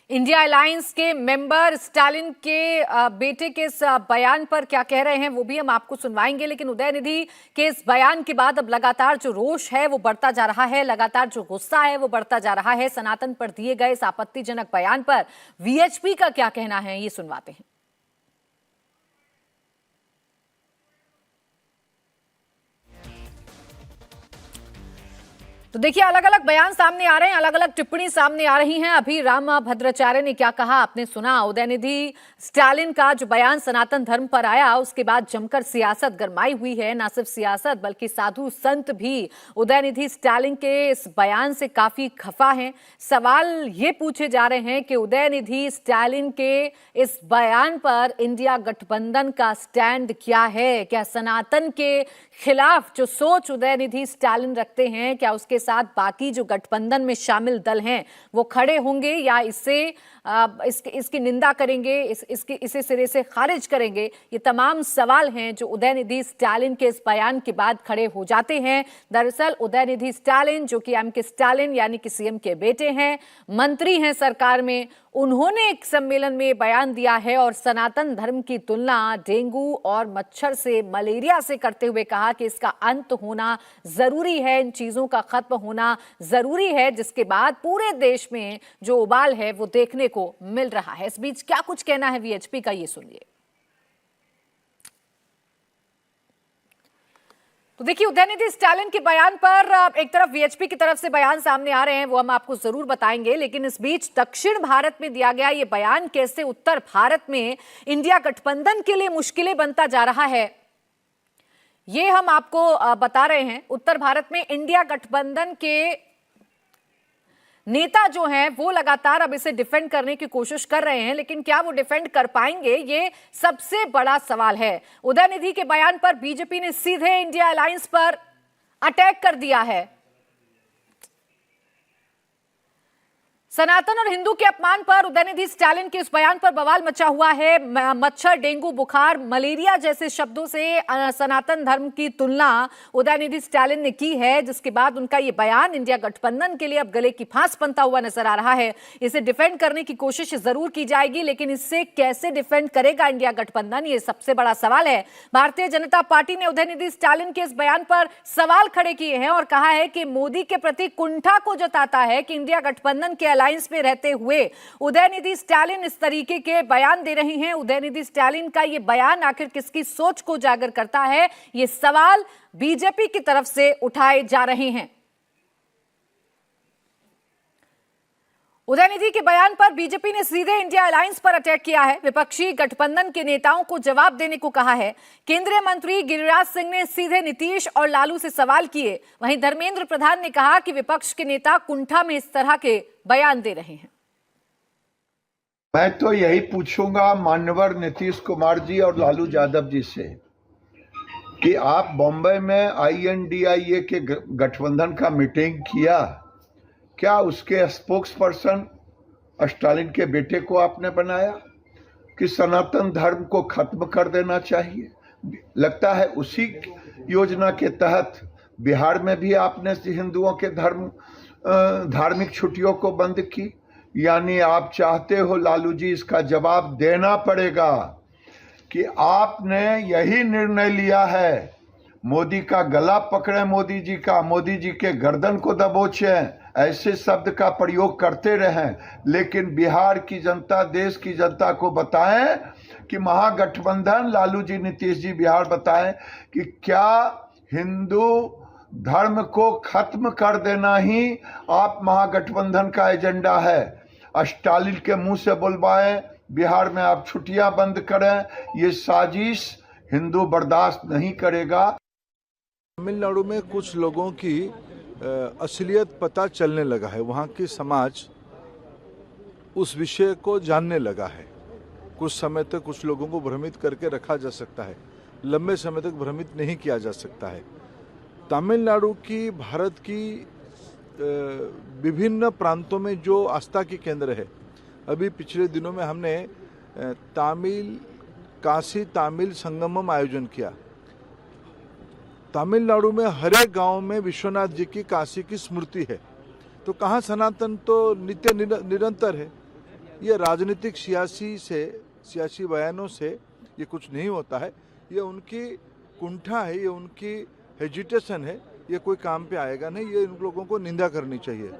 India alliance के member Stalin के बेटे के इस बयान पर क्या कह रहे हैं वो भी हम आपको सुनवाएंगे। लेकिन उदयनिधि के इस बयान के बाद अब लगातार जो रोष है वो बढ़ता जा रहा है, लगातार जो गुस्सा है वो बढ़ता जा रहा है। सनातन पर दिए गए इस आपत्तिजनक बयान पर वीएचपी का क्या कहना है, ये सुनवाते हैं। तो देखिए, अलग अलग बयान सामने आ रहे हैं, अलग अलग टिप्पणी सामने आ रही हैं। अभी राम भद्राचार्य ने क्या कहा आपने सुना। उदयनिधि स्टालिन का जो बयान सनातन धर्म पर आया उसके बाद जमकर सियासत गरमाई हुई है। न सिर्फ सियासत बल्कि साधु संत भी उदयनिधि स्टालिन के इस बयान से काफी खफा हैं। सवाल ये पूछे जा रहे हैं कि उदयनिधि स्टालिन के इस बयान पर इंडिया गठबंधन का स्टैंड क्या है। क्या सनातन के खिलाफ जो सोच उदयनिधि स्टालिन रखते हैं, क्या उसके साथ बाकी जो गठबंधन में शामिल दल हैं वो खड़े होंगे या इसकी निंदा करेंगे, इसे सिरे से खारिज करेंगे। ये तमाम सवाल हैं जो उदयनिधि स्टालिन के इस बयान के बाद खड़े हो जाते हैं। दरअसल उदयनिधि स्टालिन जो कि एमके स्टालिन यानी कि सीएम के बेटे हैं, मंत्री हैं सरकार में, उन्होंने एक सम्मेलन में बयान दिया है और सनातन धर्म की तुलना डेंगू और मच्छर से, मलेरिया से करते हुए कहा कि इसका अंत होना जरूरी है, इन चीजों का खत्म होना जरूरी है, जिसके बाद पूरे देश में जो उबाल है वो देखने को मिल रहा है। इस बीच क्या कुछ कहना है वीएचपी का, ये सुनिए। तो देखिए, उदयनिधि स्टालिन के बयान पर एक तरफ वीएचपी की तरफ से बयान सामने आ रहे हैं, वो हम आपको जरूर बताएंगे। लेकिन इस बीच दक्षिण भारत में दिया गया ये बयान कैसे उत्तर भारत में इंडिया गठबंधन के लिए मुश्किलें बनता जा रहा है, ये हम आपको बता रहे हैं। उत्तर भारत में इंडिया गठबंधन के नेता जो हैं वो लगातार अब इसे डिफेंड करने की कोशिश कर रहे हैं, लेकिन क्या वो डिफेंड कर पाएंगे, ये सबसे बड़ा सवाल है। उदयनिधि के बयान पर बीजेपी ने सीधे इंडिया अलायंस पर अटैक कर दिया है। सनातन और हिंदू के अपमान पर उदयनिधि स्टालिन के इस बयान पर बवाल मचा हुआ है। मच्छर, डेंगू, बुखार, मलेरिया जैसे शब्दों से सनातन धर्म की तुलना उदयनिधि स्टालिन ने की है, जिसके बाद उनका ये बयान इंडिया गठबंधन के लिए अब गले की फांस बनता हुआ नजर आ रहा है। इसे डिफेंड करने की कोशिश जरूर की जाएगी, लेकिन इससे कैसे डिफेंड करेगा इंडिया गठबंधन, ये सबसे बड़ा सवाल है। भारतीय जनता पार्टी ने उदयनिधि स्टालिन के इस बयान पर सवाल खड़े किए हैं और कहा है कि मोदी के प्रति कुंठा को जताता है कि इंडिया गठबंधन के अलायंस में रहते हुए उदयनिधि स्टालिन इस तरीके के बयान दे रही हैं। उदयनिधि स्टालिन का यह बयान आखिर किसकी सोच को उजागर करता है, ये सवाल बीजेपी की तरफ से उठाए जा रहे हैं। उदयनिधि के बयान पर बीजेपी ने सीधे इंडिया अलायंस पर अटैक किया है। विपक्षी गठबंधन के नेताओं को जवाब देने को कहा है। केंद्रीय मंत्री गिरिराज सिंह ने सीधे नीतीश और लालू से सवाल किए। वहीं धर्मेंद्र प्रधान ने कहा कि विपक्ष के नेता कुंठा में इस तरह के बयान दे रहे हैं। मैं तो यही पूछूंगा मान्यवर नीतीश कुमार जी और लालू यादव जी से कि आप बॉम्बे में INDIA के गठबंधन का मीटिंग किया, क्या उसके स्पोक्स पर्सन स्टालिन के बेटे को आपने बनाया कि सनातन धर्म को खत्म कर देना चाहिए? लगता है उसी योजना के तहत बिहार में भी आपने हिंदुओं के धार्मिक छुट्टियों को बंद की। यानी आप चाहते हो लालू जी, इसका जवाब देना पड़ेगा कि आपने यही निर्णय लिया है, मोदी का गला पकड़े, मोदी जी के गर्दन को दबोचें, ऐसे शब्द का प्रयोग करते रहें, लेकिन बिहार की जनता, देश की जनता को बताएं कि महागठबंधन, लालू जी, नीतीश जी, बिहार बताएं कि क्या हिंदू धर्म को खत्म कर देना ही आप महागठबंधन का एजेंडा है। स्टालिन के मुंह से बुलवाएं, बिहार में आप छुट्टियां बंद करें, ये साजिश हिंदू बर्दाश्त नहीं करेगा। तमिलनाडु में कुछ लोगों की असलियत पता चलने लगा है, वहाँ की समाज उस विषय को जानने लगा है। कुछ समय तक कुछ लोगों को भ्रमित करके रखा जा सकता है, लंबे समय तक भ्रमित नहीं किया जा सकता है। तमिलनाडु की, भारत की विभिन्न प्रांतों में जो आस्था की केंद्र है, अभी पिछले दिनों में हमने काशी तमिल संगमम आयोजन किया। तमिलनाडु में हर एक गांव में विश्वनाथ जी की, काशी की स्मृति है। तो कहाँ सनातन तो नित्य निरंतर है। ये राजनीतिक सियासी बयानों से ये कुछ नहीं होता है। ये उनकी कुंठा है, ये उनकी हेजिटेशन है, ये कोई काम पे आएगा नहीं। ये इन लोगों को निंदा करनी चाहिए।